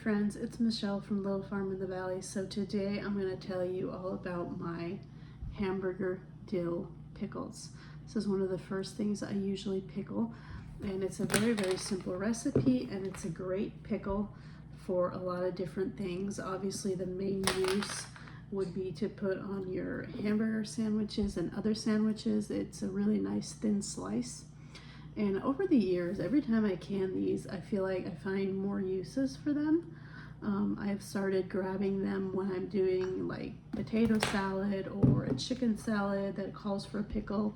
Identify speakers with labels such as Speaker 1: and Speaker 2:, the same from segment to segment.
Speaker 1: friends, it's Michelle from Little Farm in the Valley. So today I'm going to tell you all about my hamburger dill pickles. This is one of the first things I usually pickle, and it's a very simple recipe, and it's a great pickle for a lot of different things. Obviously the main use would be to put on your hamburger sandwiches and other sandwiches. It's a really nice thin slice. And over the years, every time I can these, I feel like I find more uses for them. I've started grabbing them when I'm doing like potato salad or a chicken salad that calls for a pickle.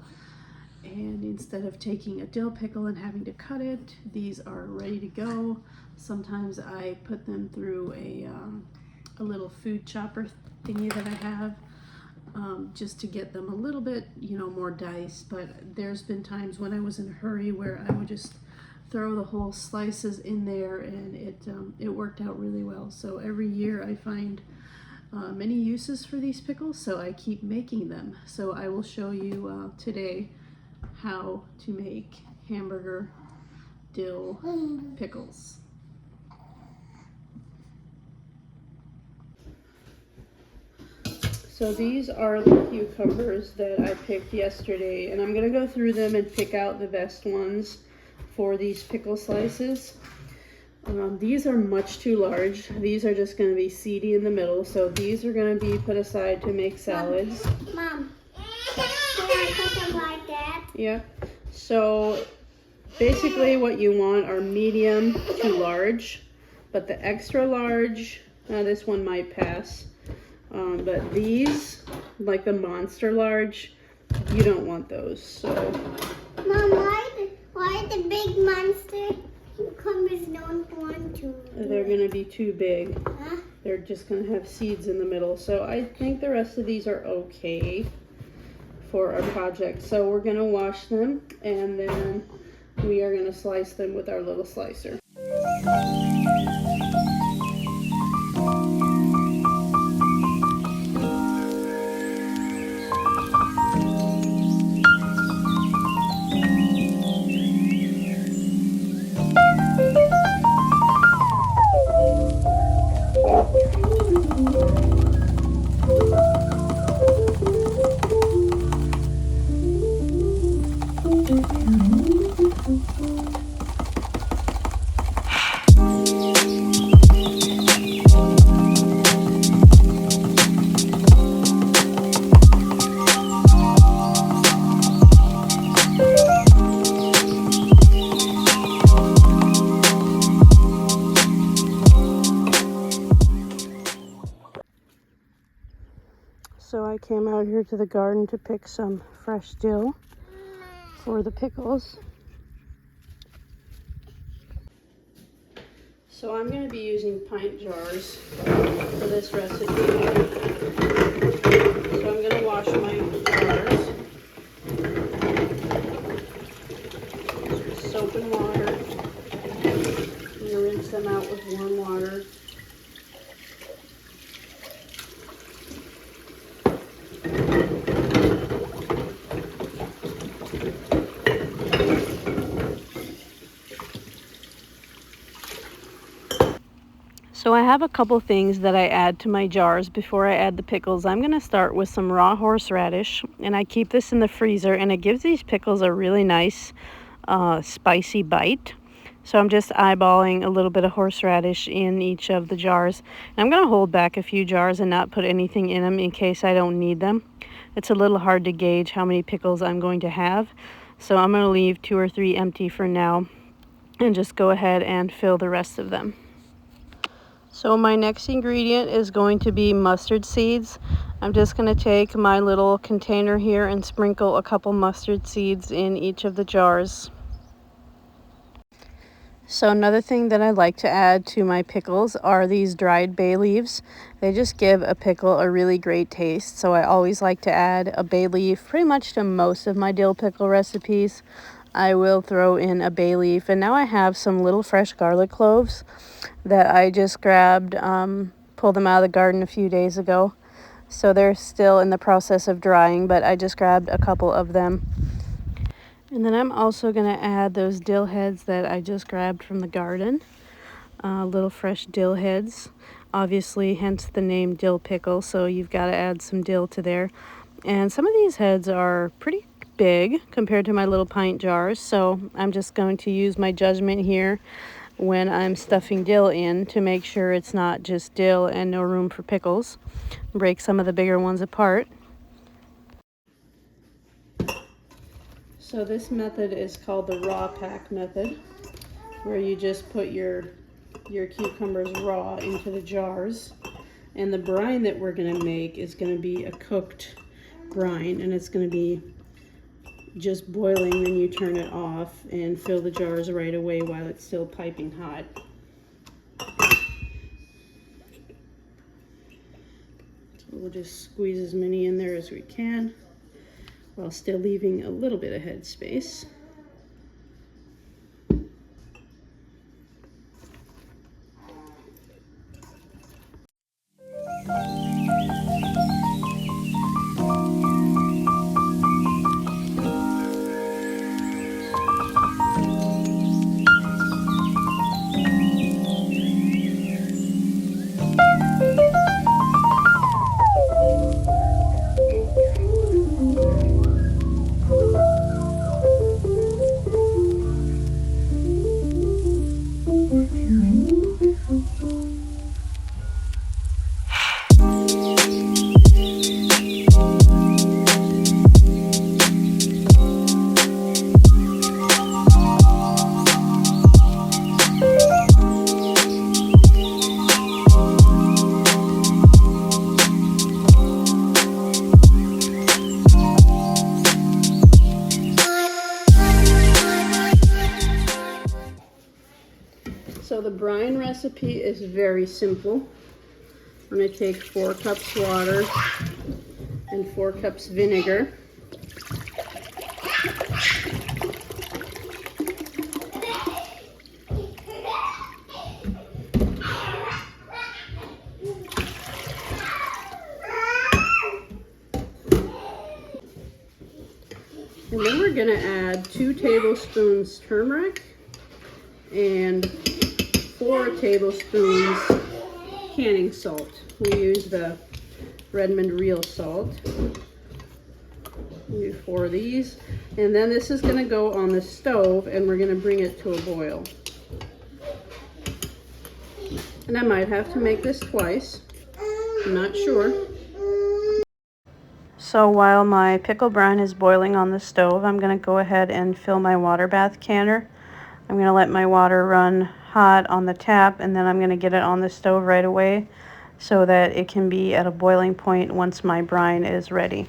Speaker 1: And instead of taking a dill pickle and having to cut it, these are ready to go. Sometimes I put them through a little food chopper thingy that I have. Just to get them a little bit, more diced. But there's been times when I was in a hurry where I would just throw the whole slices in there, and it worked out really well. So every year I find many uses for these pickles, so I keep making them. So I will show you today how to make hamburger dill pickles. So these are the cucumbers that I picked yesterday, and I'm going to go through them and pick out the best ones for these pickle slices. These are much too large. These are just going to be seedy in the middle, so these are going to be put aside to make salads.
Speaker 2: Mom, can I put them like that?
Speaker 1: Yeah. So basically what you want are medium to large, but the extra large, this one might pass. But these, like the monster large, you don't want those. So,
Speaker 2: Mom, why the big monster cucumbers don't want to?
Speaker 1: They're gonna be too big.
Speaker 2: Huh?
Speaker 1: They're just gonna have seeds in the middle. So I think the rest of these are okay for our project. So we're gonna wash them, and then we are gonna slice them with our little slicer. So I came out here to the garden to pick some fresh dill for the pickles. So I'm going to be using pint jars for this recipe. So I'm going to wash my jars. Soap and water. I'm going to rinse them out with warm water. So I have a couple things that I add to my jars before I add the pickles. I'm going to start with some raw horseradish, and I keep this in the freezer, and it gives these pickles a really nice spicy bite. So I'm just eyeballing a little bit of horseradish in each of the jars. And I'm going to hold back a few jars and not put anything in them in case I don't need them. It's a little hard to gauge how many pickles I'm going to have. So I'm going to leave 2 or 3 empty for now and just go ahead and fill the rest of them. So my next ingredient is going to be mustard seeds. I'm just going to take my little container here and sprinkle a couple mustard seeds in each of the jars. So another thing that I like to add to my pickles are these dried bay leaves. They just give a pickle a really great taste. So I always like to add a bay leaf pretty much to most of my dill pickle recipes. I will throw in a bay leaf, and now I have some little fresh garlic cloves that I just grabbed, pulled them out of the garden a few days ago. So they're still in the process of drying, but I just grabbed a couple of them. And then I'm also going to add those dill heads that I just grabbed from the garden. little fresh dill heads. Obviously, hence the name dill pickle, so you've got to add some dill to there. And some of these heads are pretty big compared to my little pint jars, so I'm just going to use my judgment here when I'm stuffing dill in to make sure it's not just dill and no room for pickles. Break some of the bigger ones apart. So this method is called the raw pack method, where you just put your cucumbers raw into the jars. And the brine that we're going to make is going to be a cooked brine, and it's going to be just boiling, then you turn it off and fill the jars right away while it's still piping hot. So we'll just squeeze as many in there as we can while still leaving a little bit of head space. So the brine recipe is very simple. I'm going to take 4 cups water and 4 cups vinegar. And then we're going to add 2 tablespoons turmeric and 4 tablespoons canning salt. We use the Redmond real salt. We do 4 of these. And then this is going to go on the stove and we're going to bring it to a boil. And I might have to make this twice. I'm not sure. So while my pickle brine is boiling on the stove, I'm going to go ahead and fill my water bath canner. I'm going to let my water run hot on the tap, and then I'm going to get it on the stove right away so that it can be at a boiling point once my brine is ready.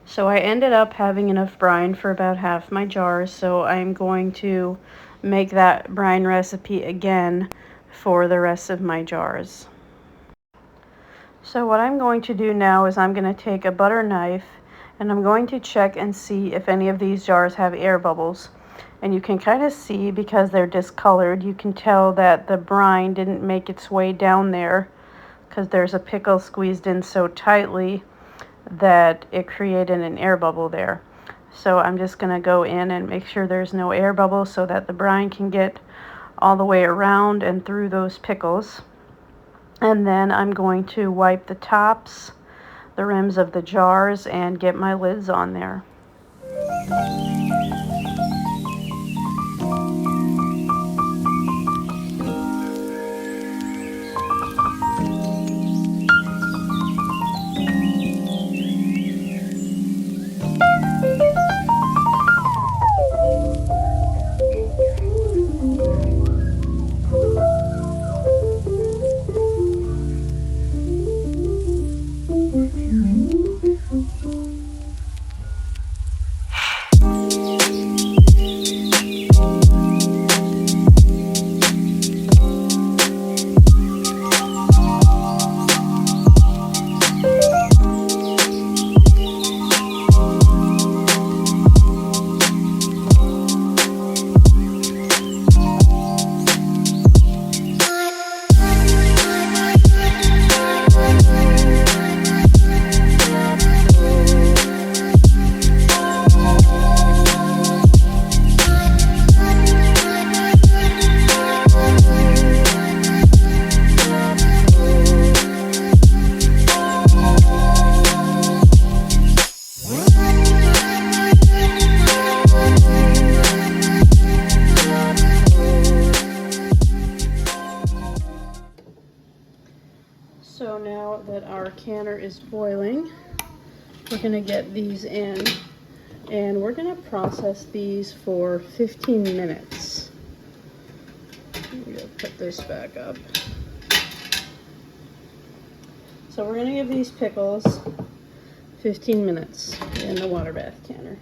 Speaker 1: So I ended up having enough brine for about half my jars, so I'm going to make that brine recipe again for the rest of my jars. So what I'm going to do now is I'm going to take a butter knife and I'm going to check and see if any of these jars have air bubbles. And you can kind of see, because they're discolored, you can tell that the brine didn't make its way down there, because there's a pickle squeezed in so tightly that it created an air bubble there. So I'm just going to go in and make sure there's no air bubble so that the brine can get all the way around and through those pickles. And then I'm going to wipe the tops, the rims of the jars, and get my lids on there. So now that our canner is boiling, we're going to get these in, and we're going to process these for 15 minutes. I'm going to put this back up. So we're going to give these pickles 15 minutes in the water bath canner.